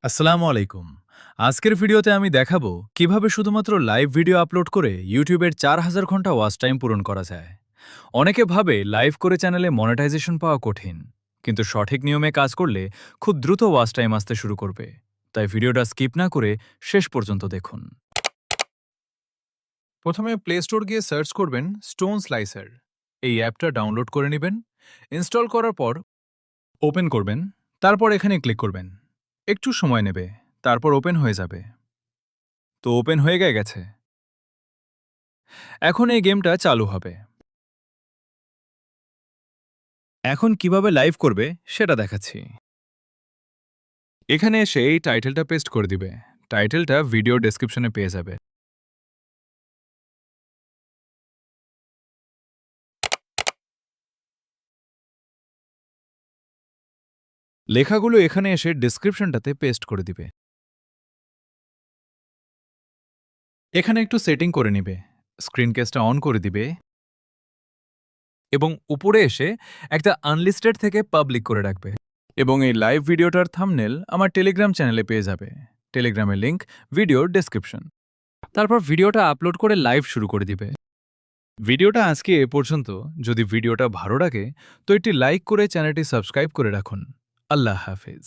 আসসালামু আলাইকুম। আজকের ভিডিওতে আমি দেখাবো কিভাবে শুধুমাত্র লাইভ ভিডিও আপলোড করে ইউটিউবের 4000 ঘন্টা ওয়াচ টাইম পূরণ করা যায়। অনেকে ভাবে লাইভ করে চ্যানেলে মনেটাইজেশন পাওয়া কঠিন, কিন্তু সঠিক নিয়মে কাজ করলে খুব দ্রুত ওয়াচ টাইম আসতে শুরু করবে। তাই ভিডিওটা স্কিপ না করে শেষ পর্যন্ত দেখুন। প্রথমে প্লে স্টোর গিয়ে সার্চ করবেন স্টোন স্লাইসার। এই অ্যাপটা ডাউনলোড করে নেবেন। ইনস্টল করার পর ওপেন করবেন, তারপর এখানে ক্লিক করবেন। একটু সময় নেবে, তারপর ওপেন হয়ে যাবে। তো ওপেন হয়ে গেছে। এখন এই গেমটা চালু হবে। এখন কিভাবে লাইভ করবে সেটা দেখাচ্ছি। এখানে এসে এই টাইটেলটা পেস্ট করে দিবে। টাইটেলটা ভিডিও ডেসক্রিপশনে পেয়ে যাবে। লেখাগুলো এখানে এসে ডেসক্রিপশনটাতে পেস্ট করে দিবে। এখানে একটু সেটিং করে নিবে। স্ক্রিন কেসটা অন করে দিবে এবং উপরে এসে একটা আনলিস্টেড থেকে পাবলিক করে রাখবে। এবং এই লাইভ ভিডিওটার থাম্বনেল আমার টেলিগ্রাম চ্যানেলে পেয়ে যাবে। টেলিগ্রামের লিংক ভিডিওর ডেসক্রিপশন। তারপর ভিডিওটা আপলোড করে লাইভ শুরু করে দিবে। ভিডিওটা আজকে এ পর্যন্ত। যদি ভিডিওটা ভালো লাগে তো একটি লাইক করে চ্যানেলটি সাবস্ক্রাইব করে রাখুন। আল্লাহ হাফেজ।